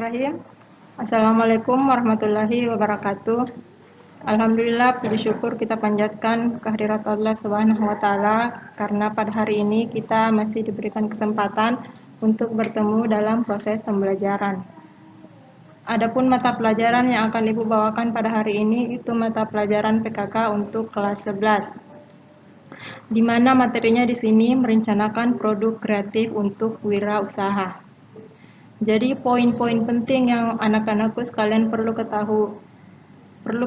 Bismillahirrahmanirrahim. Assalamualaikum warahmatullahi wabarakatuh. Alhamdulillah, puji syukur kita panjatkan kehadirat Allah Subhanahu wa Ta'ala, karena pada hari ini kita masih diberikan kesempatan untuk bertemu dalam proses pembelajaran. Adapun mata pelajaran yang akan Ibu bawakan pada hari ini itu mata pelajaran PKK untuk kelas 11. Di mana materinya di sini merencanakan produk kreatif untuk wirausaha. Jadi poin-poin penting yang anak-anakku sekalian perlu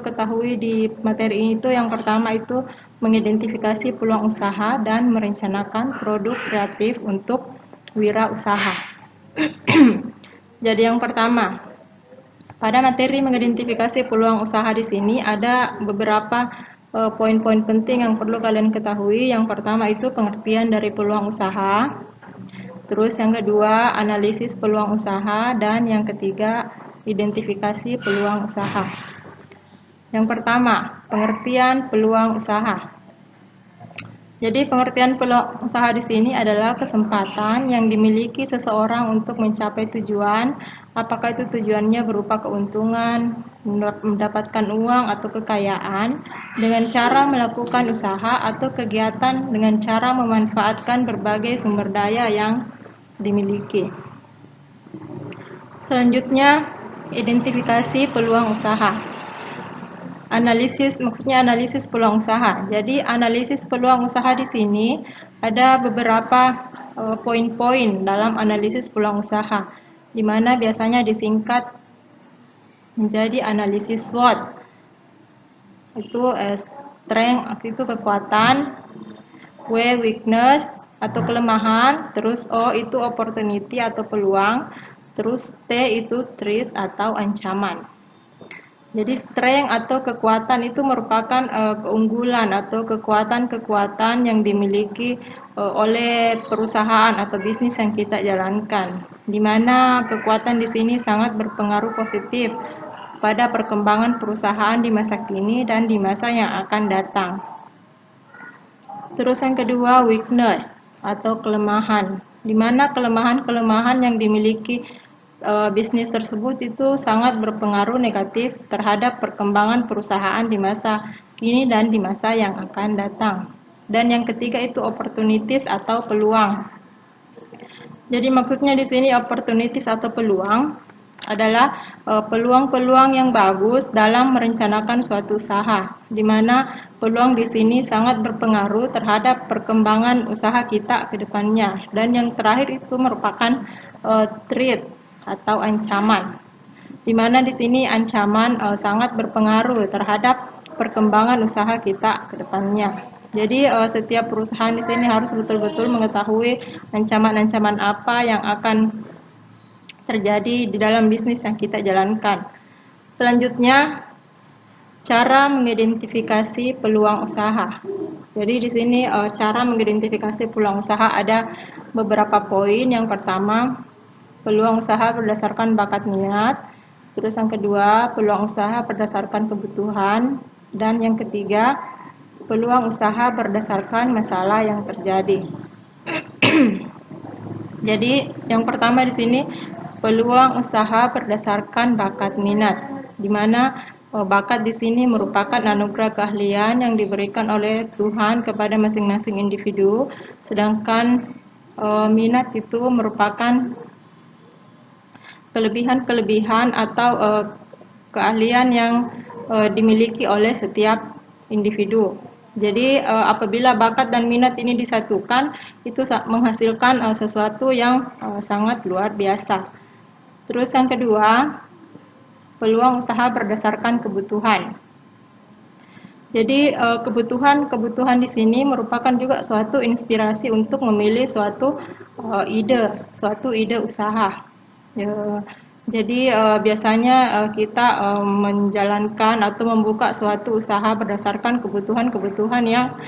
ketahui di materi ini itu yang pertama itu mengidentifikasi peluang usaha dan merencanakan produk kreatif untuk wirausaha. Jadi yang pertama, pada materi mengidentifikasi peluang usaha di sini ada beberapa poin-poin penting yang perlu kalian ketahui. Yang pertama itu pengertian dari peluang usaha. Terus yang kedua, analisis peluang usaha, dan yang ketiga, identifikasi peluang usaha. Yang pertama, pengertian peluang usaha. Jadi pengertian peluang usaha di sini adalah kesempatan yang dimiliki seseorang untuk mencapai tujuan, apakah itu tujuannya berupa keuntungan, mendapatkan uang atau kekayaan, dengan cara melakukan usaha atau kegiatan dengan cara memanfaatkan berbagai sumber daya yang dimiliki. Selanjutnya, identifikasi peluang usaha. Analisis peluang usaha. Jadi analisis peluang usaha di sini ada beberapa poin-poin dalam analisis peluang usaha, di mana biasanya disingkat menjadi analisis SWOT. Itu strength itu kekuatan, W weakness atau kelemahan, terus O itu opportunity atau peluang, terus T itu threat atau ancaman. Jadi strength atau kekuatan itu merupakan keunggulan atau kekuatan-kekuatan yang dimiliki oleh perusahaan atau bisnis yang kita jalankan, di mana kekuatan di sini sangat berpengaruh positif pada perkembangan perusahaan di masa kini dan di masa yang akan datang. Terus yang kedua, weakness atau kelemahan, di mana kelemahan-kelemahan yang dimiliki bisnis tersebut itu sangat berpengaruh negatif terhadap perkembangan perusahaan di masa kini dan di masa yang akan datang. Dan yang ketiga itu opportunities atau peluang. Jadi maksudnya di sini opportunities atau peluang adalah peluang-peluang yang bagus dalam merencanakan suatu usaha, di mana peluang di sini sangat berpengaruh terhadap perkembangan usaha kita ke depannya. Dan yang terakhir itu merupakan threat atau ancaman, di mana di sini ancaman sangat berpengaruh terhadap perkembangan usaha kita ke depannya. Jadi setiap perusahaan di sini harus betul-betul mengetahui ancaman-ancaman apa yang akan terjadi di dalam bisnis yang kita jalankan. Selanjutnya, cara mengidentifikasi peluang usaha. Jadi di sini cara mengidentifikasi peluang usaha ada beberapa poin. Yang pertama, peluang usaha berdasarkan bakat minat. Terus yang kedua, peluang usaha berdasarkan kebutuhan. Dan yang ketiga, peluang usaha berdasarkan masalah yang terjadi. Jadi yang pertama di sini peluang usaha berdasarkan bakat minat, di mana bakat di sini merupakan anugerah keahlian yang diberikan oleh Tuhan kepada masing-masing individu, sedangkan minat itu merupakan kelebihan-kelebihan atau keahlian yang dimiliki oleh setiap individu. Jadi apabila bakat dan minat ini disatukan, itu menghasilkan sesuatu yang sangat luar biasa. Terus yang kedua, peluang usaha berdasarkan kebutuhan. Jadi kebutuhan di sini merupakan juga suatu inspirasi untuk memilih suatu ide usaha. Jadi biasanya kita menjalankan atau membuka suatu usaha berdasarkan kebutuhan-kebutuhan yang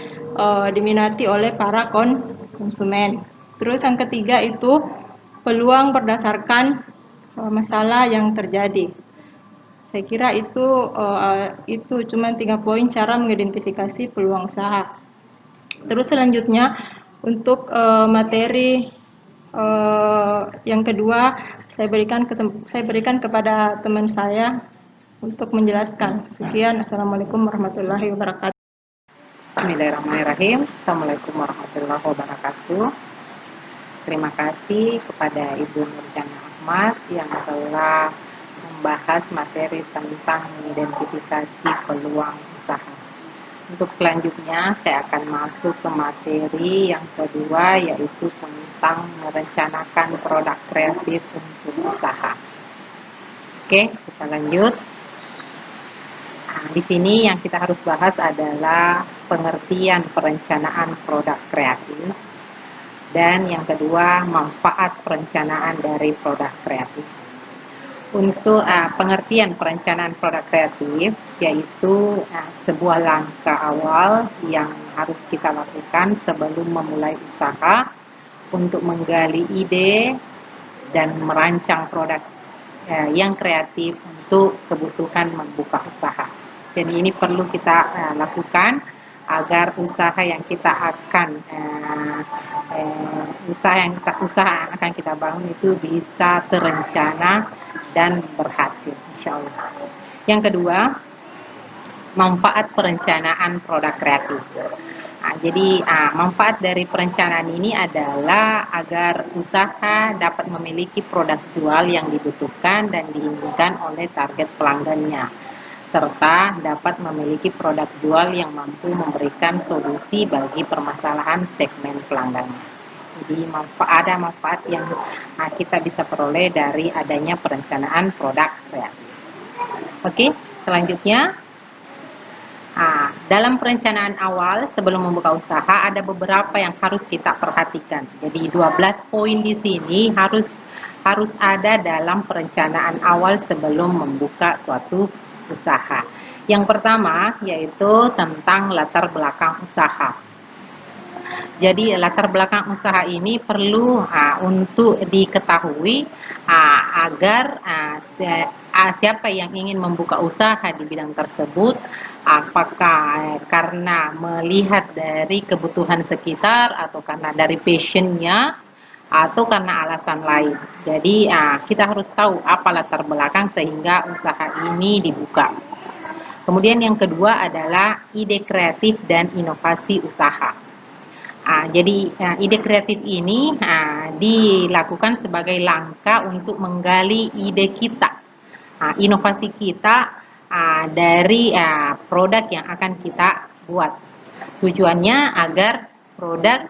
diminati oleh para konsumen. Terus yang ketiga itu peluang berdasarkan masalah yang terjadi. Saya kira itu cuma 3 poin cara mengidentifikasi peluang usaha. Terus selanjutnya untuk materi Yang kedua, saya berikan kepada teman saya untuk menjelaskan. Sekian, Assalamualaikum warahmatullahi wabarakatuh. Bismillahirrahmanirrahim. Assalamualaikum warahmatullahi wabarakatuh. Terima kasih kepada Ibu Nurjana Ahmad yang telah membahas materi tentang mengidentifikasi peluang usaha. Untuk selanjutnya, saya akan masuk ke materi yang kedua, yaitu tentang merencanakan produk kreatif untuk usaha. Oke, kita lanjut. Di sini yang kita harus bahas adalah pengertian perencanaan produk kreatif, dan yang kedua, manfaat perencanaan dari produk kreatif. Untuk pengertian perencanaan produk kreatif, yaitu sebuah langkah awal yang harus kita lakukan sebelum memulai usaha untuk menggali ide dan merancang produk yang kreatif untuk kebutuhan membuka usaha. Dan ini perlu kita lakukan agar usaha yang kita akan usaha akan kita bangun itu bisa terencana dan berhasil, insya Allah. Yang kedua, manfaat perencanaan produk kreatif. Jadi manfaat dari perencanaan ini adalah agar usaha dapat memiliki produk jual yang dibutuhkan dan diinginkan oleh target pelanggannya, serta dapat memiliki produk jual yang mampu memberikan solusi bagi permasalahan segmen pelanggannya. Jadi ada manfaat yang kita bisa peroleh dari adanya perencanaan produk kreatif. Oke, selanjutnya dalam perencanaan awal sebelum membuka usaha ada beberapa yang harus kita perhatikan. Jadi 12 poin di sini harus ada dalam perencanaan awal sebelum membuka suatu usaha. Yang pertama yaitu tentang latar belakang usaha. Jadi latar belakang usaha ini perlu untuk diketahui agar siapa yang ingin membuka usaha di bidang tersebut, apakah karena melihat dari kebutuhan sekitar atau karena dari passionnya atau karena alasan lain. Jadi kita harus tahu apa latar belakang sehingga usaha ini dibuka. Kemudian yang kedua adalah ide kreatif dan inovasi usaha. Jadi ide kreatif ini dilakukan sebagai langkah untuk menggali ide kita, inovasi kita dari produk yang akan kita buat. Tujuannya agar produk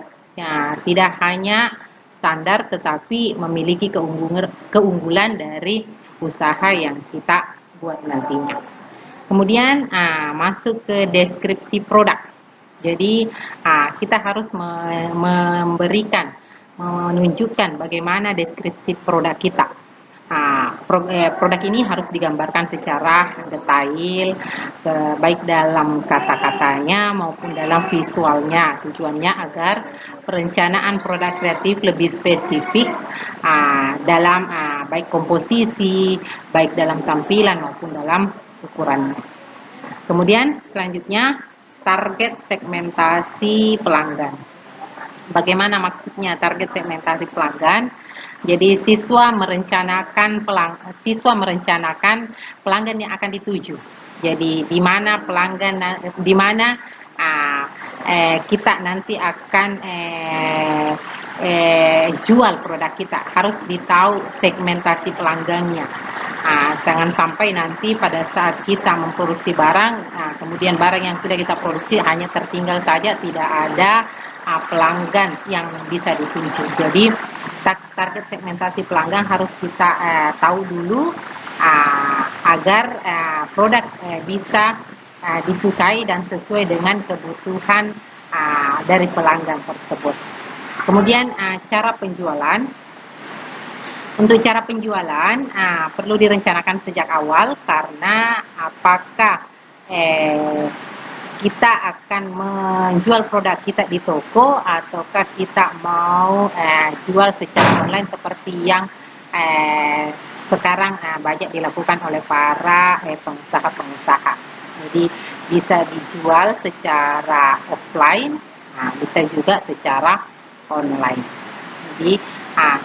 tidak hanya standar tetapi memiliki keunggulan dari usaha yang kita buat nantinya. Kemudian masuk ke deskripsi produk. Jadi kita harus menunjukkan bagaimana deskripsi produk kita. Produk ini harus digambarkan secara detail, baik dalam kata-katanya maupun dalam visualnya. Tujuannya agar perencanaan produk kreatif lebih spesifik dalam baik komposisi, baik dalam tampilan maupun dalam ukurannya. Kemudian selanjutnya target segmentasi pelanggan. Bagaimana maksudnya target segmentasi pelanggan? Jadi siswa merencanakan pelanggan yang akan dituju. Jadi di mana kita nanti akan jual produk kita, harus ditahu segmentasi pelanggannya. Jangan sampai nanti pada saat kita memproduksi barang, kemudian barang yang sudah kita produksi hanya tertinggal saja, tidak ada pelanggan yang bisa dituju. Jadi target segmentasi pelanggan harus kita tahu dulu agar produk bisa disukai dan sesuai dengan kebutuhan dari pelanggan tersebut. Kemudian cara penjualan. Untuk cara penjualan perlu direncanakan sejak awal, karena apakah kita akan menjual produk kita di toko ataukah kita mau jual secara online seperti yang sekarang banyak dilakukan oleh para pengusaha-pengusaha. Jadi bisa dijual secara offline, bisa juga secara online. Jadi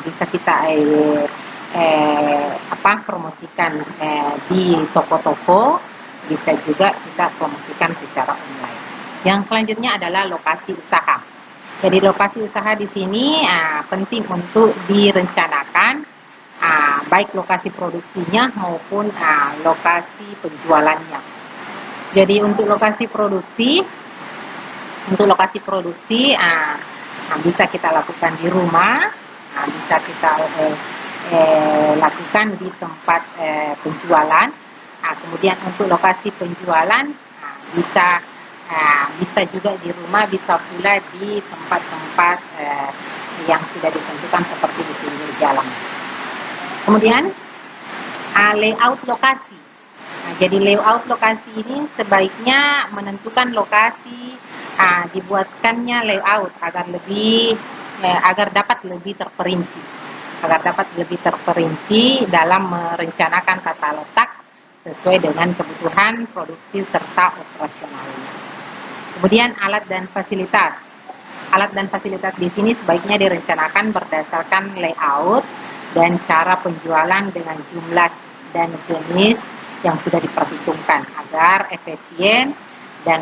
bisa kita promosikan di toko-toko, bisa juga kita promosikan secara online. Yang selanjutnya adalah lokasi usaha. Jadi lokasi usaha di sini penting untuk direncanakan, baik lokasi produksinya maupun lokasi penjualannya. Jadi untuk lokasi produksi bisa kita lakukan di rumah, bisa kita lakukan di tempat penjualan. Kemudian untuk lokasi penjualan bisa juga di rumah, bisa pula di tempat-tempat yang sudah ditentukan seperti di pinggir jalan. Kemudian layout lokasi. Jadi layout lokasi ini sebaiknya menentukan lokasi, dibuatkannya layout agar dapat lebih terperinci dalam merencanakan tata letak sesuai dengan kebutuhan produksi serta operasionalnya. Kemudian alat dan fasilitas. Alat dan fasilitas di sini sebaiknya direncanakan berdasarkan layout dan cara penjualan dengan jumlah dan jenis yang sudah diperhitungkan agar efisien dan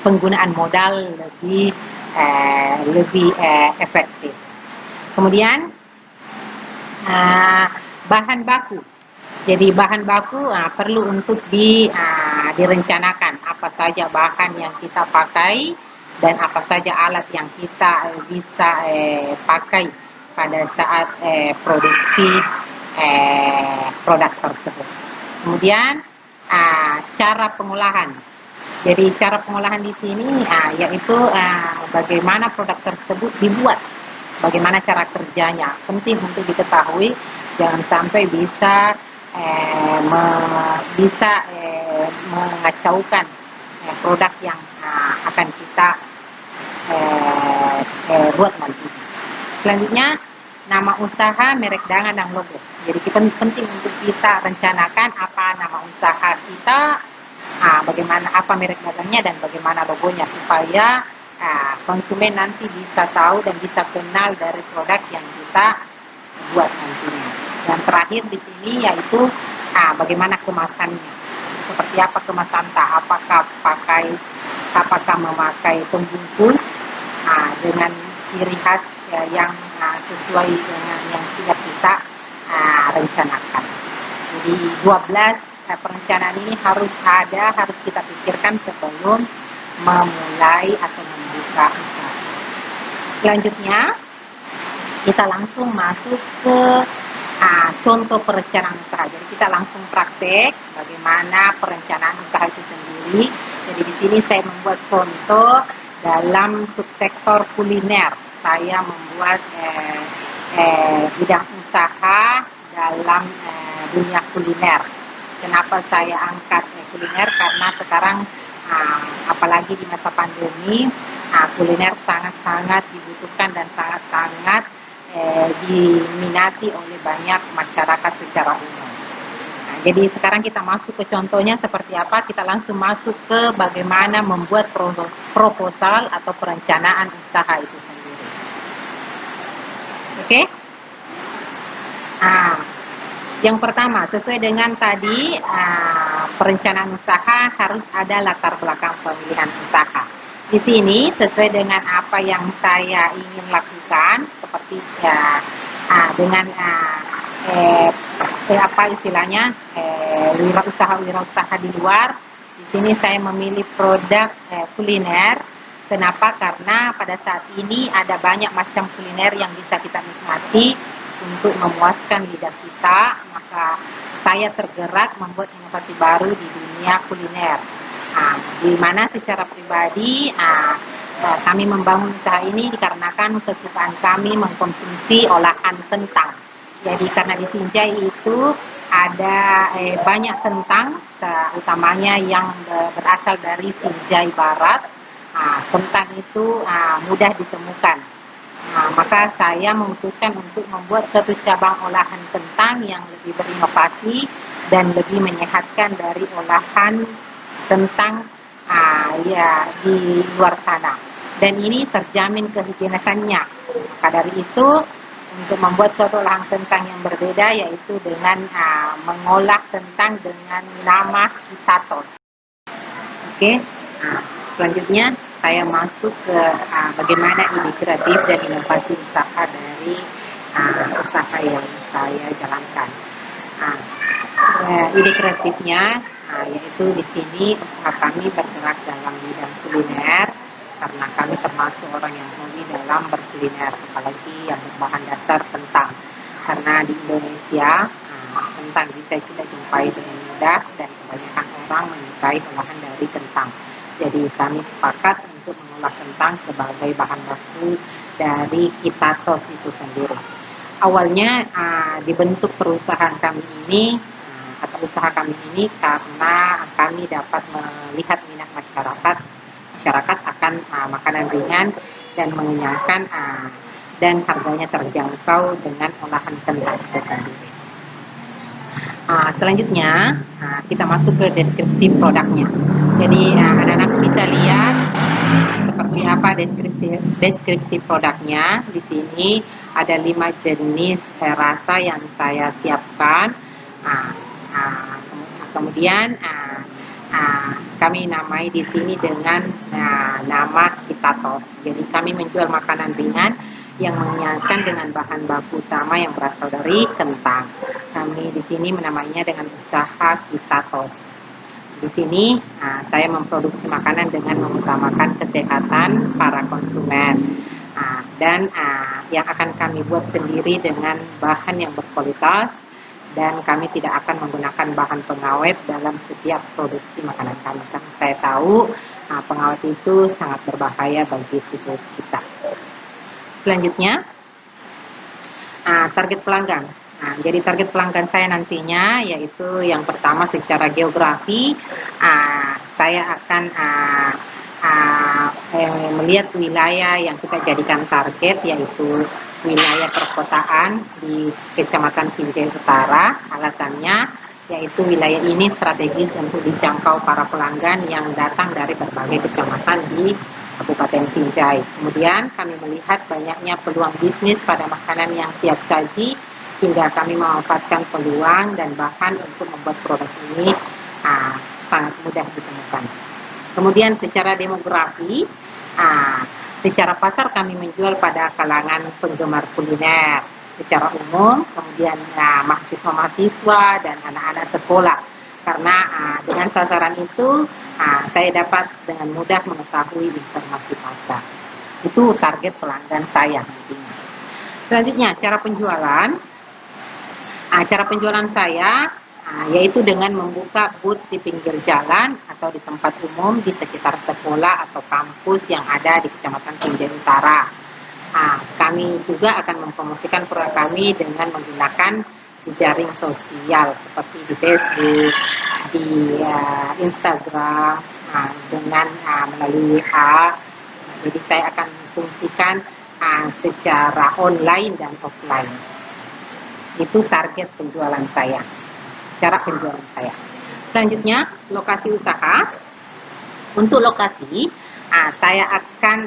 penggunaan modal lebih efektif. Kemudian bahan baku. Jadi bahan baku perlu untuk direncanakan apa saja bahan yang kita pakai dan apa saja alat yang kita bisa pakai pada saat produksi produk tersebut. Kemudian cara pengolahan. Jadi cara pengolahan di sini yaitu bagaimana produk tersebut dibuat, bagaimana cara kerjanya. Penting untuk diketahui, jangan sampai bisa mengacaukan produk yang akan kita buat nanti. Selanjutnya, nama usaha, merek dagangan, dan logo. Jadi penting untuk kita rencanakan apa nama usaha kita, bagaimana apa merek dagangnya dan bagaimana logonya, supaya konsumen nanti bisa tahu dan bisa kenal dari produk yang kita buat nantinya. Yang terakhir di sini yaitu bagaimana kemasannya, seperti apa kemasan, apakah memakai pembungkus dengan ciri khas yang sesuai dengan yang sudah kita rencanakan. Jadi 12 perencanaan ini harus kita pikirkan sebelum memulai atau membuka usaha. Selanjutnya kita langsung masuk ke contoh perencanaan usaha. Jadi kita langsung praktek bagaimana perencanaan usaha itu sendiri. Jadi di sini saya membuat contoh dalam subsektor kuliner. Saya membuat bidang usaha dalam dunia kuliner. Kenapa saya angkat kuliner? Karena sekarang apalagi di masa pandemi, kuliner sangat-sangat dibutuhkan dan sangat-sangat diminati oleh banyak masyarakat secara umum. Jadi sekarang kita masuk ke contohnya seperti apa. Kita langsung masuk ke bagaimana membuat proposal atau perencanaan usaha itu sendiri. Oke? Yang pertama, sesuai dengan tadi perencanaan usaha harus ada latar belakang pemilihan usaha. Di sini sesuai dengan apa yang saya ingin lakukan, seperti dengan wirausaha di luar. Di sini saya memilih produk kuliner. Kenapa? Karena pada saat ini ada banyak macam kuliner yang bisa kita nikmati untuk memuaskan lidah kita. Maka saya tergerak membuat inovasi baru di dunia kuliner. Di mana secara pribadi kami membangun usaha ini dikarenakan kesukaan kami mengkonsumsi olahan kentang. Jadi karena di Sinjai itu ada banyak kentang, utamanya yang berasal dari Sinjai Barat. Kentang itu mudah ditemukan. Maka saya memutuskan untuk membuat suatu cabang olahan kentang yang lebih berinovasi dan lebih menyehatkan dari olahan kentang di luar sana. Dan ini terjamin kehigienisannya. Maka dari itu untuk membuat suatu olahan kentang yang berbeda, yaitu dengan mengolah kentang dengan nama Kitatos. Oke, selanjutnya saya masuk ke bagaimana ide kreatif dan inovasi usaha dari usaha yang saya jalankan. Nah, ide kreatifnya yaitu di sini usaha kami bergerak dalam bidang kuliner karena kami termasuk orang yang hobi dalam berkuliner, apalagi yang berbahan dasar kentang. Karena di Indonesia kentang bisa kita jumpai dengan mudah dan kebanyakan orang menyukai olahan dari kentang. Jadi kami sepakat untuk mengolah kentang sebagai bahan baku dari Kitatos itu sendiri. Awalnya dibentuk perusahaan kami ini atau usaha kami ini karena kami dapat melihat minat masyarakat akan makanan ringan dan mengenyangkan dan harganya terjangkau dengan olahan kentang itu sendiri. Selanjutnya kita masuk ke deskripsi produknya. Jadi anak-anak bisa lihat seperti apa deskripsi produknya. Di sini ada 5 jenis rasa yang saya siapkan. Kemudian kami namai di sini dengan nama Kitatos. Jadi kami menjual makanan ringan yang mengenyangkan dengan bahan baku utama yang berasal dari kentang. Kami di sini menamainya dengan usaha Kitatos. Di sini saya memproduksi makanan dengan mengutamakan kesehatan para konsumen dan yang akan kami buat sendiri dengan bahan yang berkualitas, dan kami tidak akan menggunakan bahan pengawet dalam setiap produksi makanan kami. Karena saya tahu pengawet itu sangat berbahaya bagi tubuh kita. Selanjutnya, target pelanggan. Jadi target pelanggan saya nantinya yaitu yang pertama secara geografi, saya akan melihat wilayah yang kita jadikan target, yaitu wilayah perkotaan di Kecamatan Sinjai Utara. Alasannya yaitu wilayah ini strategis untuk dijangkau para pelanggan yang datang dari berbagai kecamatan di Kabupaten Sinjai. Kemudian kami melihat banyaknya peluang bisnis pada makanan yang siap saji, hingga kami memanfaatkan peluang dan bahan untuk membuat produk ini sangat mudah ditemukan. Kemudian secara demografi, secara pasar kami menjual pada kalangan penggemar kuliner secara umum, kemudian mahasiswa-mahasiswa dan anak-anak sekolah. Karena dengan sasaran itu saya dapat dengan mudah mengetahui informasi pasar. Itu target pelanggan saya nantinya. Selanjutnya, cara penjualan. Cara penjualan saya yaitu dengan membuka booth di pinggir jalan atau di tempat umum di sekitar sekolah atau kampus yang ada di Kecamatan Sinjai Utara. Kami juga akan mempromosikan produk kami dengan menggunakan jejaring sosial seperti di Facebook, di Instagram, dengan melalui WA. Jadi saya akan fungsikan secara online dan offline. Itu target penjualan saya, cara penjualan saya. Selanjutnya, lokasi usaha. Untuk lokasi, saya akan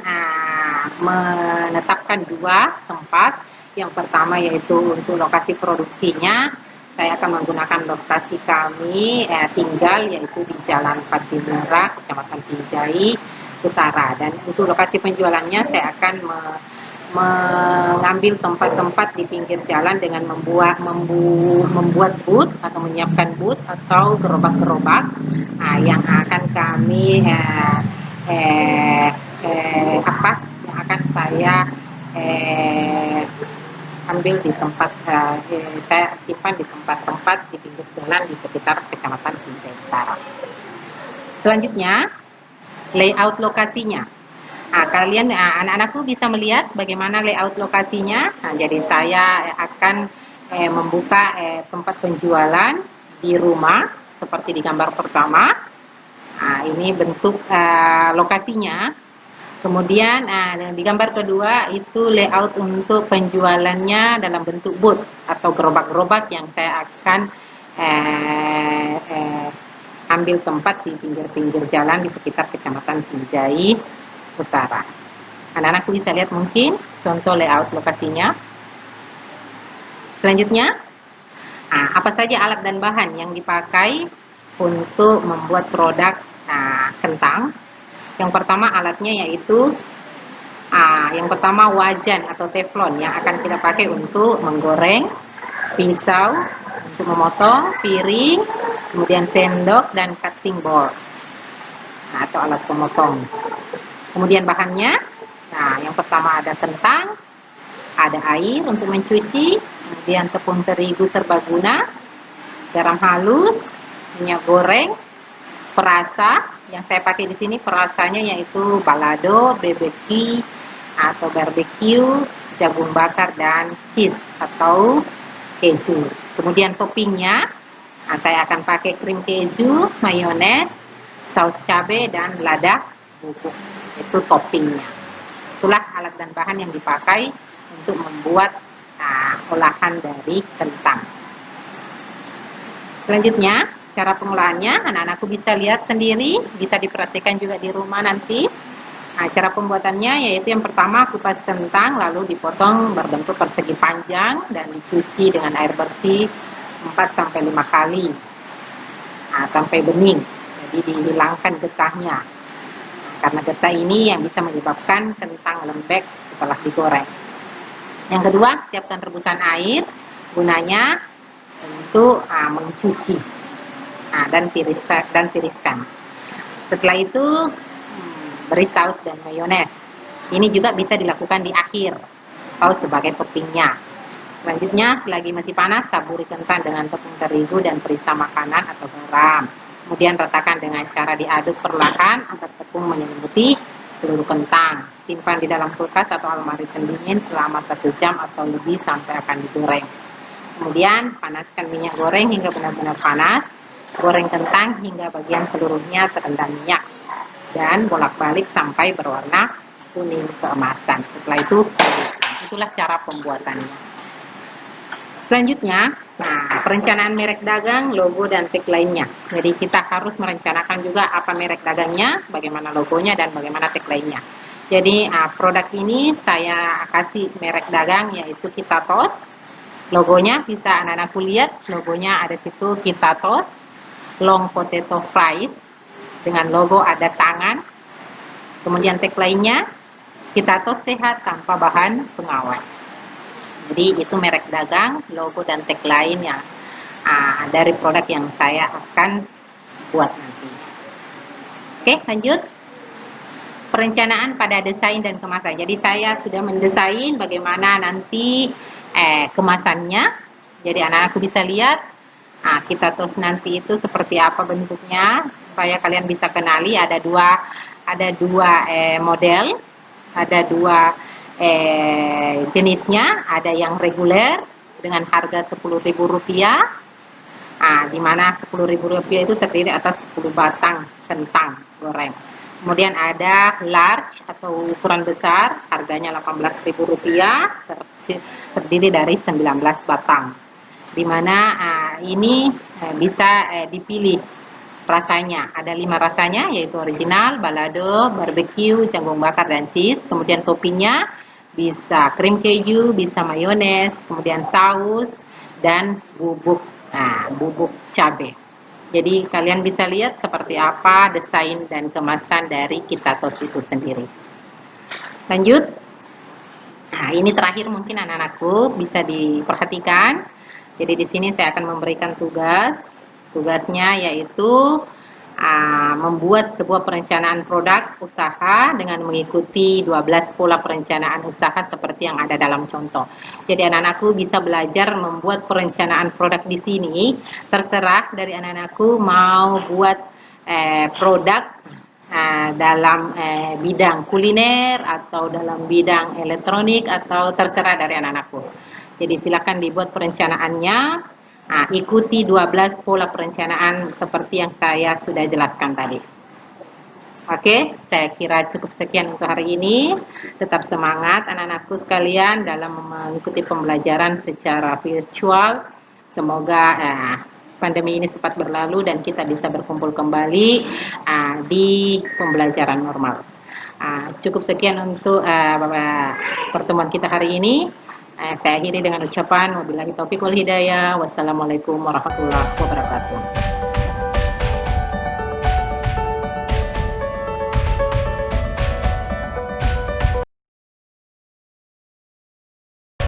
menetapkan 2 tempat. Yang pertama yaitu untuk lokasi produksinya, saya akan menggunakan lokasi kami tinggal, yaitu di Jalan Patimura, Kecamatan Sinjai Utara. Dan untuk lokasi penjualannya, saya akan mengambil tempat-tempat di pinggir jalan dengan membuat booth atau menyiapkan booth atau gerobak-gerobak yang akan kami yang akan saya ambil di tempat saya simpan di tempat-tempat di pinggir jalan di sekitar Kecamatan Sinjai Utara. Selanjutnya, layout lokasinya. Kalian anak-anakku bisa melihat bagaimana layout lokasinya. Jadi saya akan membuka tempat penjualan di rumah seperti di gambar pertama. Ini bentuk lokasinya. Kemudian di gambar kedua itu layout untuk penjualannya dalam bentuk booth atau gerobak-gerobak yang saya akan ambil tempat di pinggir-pinggir jalan di sekitar Kecamatan Sinjai Utara. Anak-anakku bisa lihat mungkin contoh layout lokasinya. Selanjutnya, apa saja alat dan bahan yang dipakai untuk membuat produk kentang? Yang pertama alatnya yaitu yang pertama wajan atau teflon yang akan kita pakai untuk menggoreng, pisau untuk memotong, piring, kemudian sendok dan cutting board atau alat pemotong. Kemudian bahannya, yang pertama ada kentang, ada air untuk mencuci, kemudian tepung terigu serbaguna, garam halus, minyak goreng, perasa. Yang saya pakai di sini perasanya yaitu balado, BBQ atau barbecue, jagung bakar dan cheese atau keju. Kemudian toppingnya, saya akan pakai krim keju, mayones, saus cabai dan lada bubuk. Itu toppingnya. Itulah alat dan bahan yang dipakai untuk membuat olahan dari kentang. Selanjutnya, cara pengolahannya anak-anakku bisa lihat sendiri, bisa diperhatikan juga di rumah nanti. Cara pembuatannya yaitu yang pertama kupas kentang lalu dipotong berbentuk persegi panjang dan dicuci dengan air bersih 4-5 kali sampai bening. Jadi dihilangkan getahnya. Karena getah ini yang bisa menyebabkan kentang lembek setelah digoreng. Yang kedua, siapkan rebusan air, gunanya untuk mencuci dan tiriskan. Setelah itu beri saus dan mayones. Ini juga bisa dilakukan di akhir atau sebagai toppingnya. Selanjutnya, selagi masih panas, taburi kentang dengan tepung terigu dan perisa makanan atau garam. Kemudian ratakan dengan cara diaduk perlahan agar tepung menyelimuti seluruh kentang. Simpan di dalam kulkas atau almari pendingin selama 1 jam atau lebih sampai akan digoreng. Kemudian panaskan minyak goreng hingga benar-benar panas. Goreng kentang hingga bagian seluruhnya terendam minyak dan bolak-balik sampai berwarna kuning keemasan. Setelah itu, itulah cara pembuatannya. Selanjutnya, perencanaan merek dagang, logo, dan tagline-nya. Jadi kita harus merencanakan juga apa merek dagangnya, bagaimana logonya, dan bagaimana tagline-nya. Jadi produk ini saya kasih merek dagang yaitu Kita Tos. Logonya bisa anak-anakku lihat, logonya ada situ Kita Tos, long potato fries, dengan logo ada tangan. Kemudian tagline-nya, Kita Tos sehat tanpa bahan pengawet. Jadi itu merek dagang, logo dan tagline yang dari produk yang saya akan buat nanti. Oke, lanjut. Perencanaan pada desain dan kemasan. Jadi saya sudah mendesain bagaimana nanti kemasannya. Jadi anak-anakku bisa lihat Kita Tos nanti itu seperti apa bentuknya supaya kalian bisa kenali. Ada dua model, ada dua jenisnya, ada yang reguler dengan harga Rp10.000, di mana Rp10.000 itu terdiri atas 10 batang kentang goreng. Kemudian ada large atau ukuran besar, harganya Rp18.000, terdiri dari 19 batang. Di mana ini bisa dipilih rasanya. Ada 5 rasanya yaitu original, balado, barbecue, jagung bakar dan cheese. Kemudian toppingnya bisa krim keju, bisa mayones, kemudian saus dan bubuk cabai. Jadi kalian bisa lihat seperti apa desain dan kemasan dari Kita Tos itu sendiri. Lanjut. Ini terakhir mungkin anak-anakku bisa diperhatikan. Jadi di sini saya akan memberikan tugas. Tugasnya yaitu membuat sebuah perencanaan produk usaha dengan mengikuti 12 pola perencanaan usaha seperti yang ada dalam contoh. Jadi anak-anakku bisa belajar membuat perencanaan produk di sini. Terserah dari anak-anakku mau buat produk dalam bidang kuliner atau dalam bidang elektronik atau terserah dari anak-anakku. Jadi silakan dibuat perencanaannya. Ikuti 12 pola perencanaan seperti yang saya sudah jelaskan tadi. Oke, saya kira cukup sekian untuk hari ini. Tetap semangat anak-anakku sekalian dalam mengikuti pembelajaran secara virtual. Semoga pandemi ini cepat berlalu dan kita bisa berkumpul kembali di pembelajaran normal. Cukup sekian untuk pertemuan kita hari ini. Saya akhiri dengan ucapan wabillahi taufiq wal hidayah. Wassalamualaikum warahmatullahi wabarakatuh.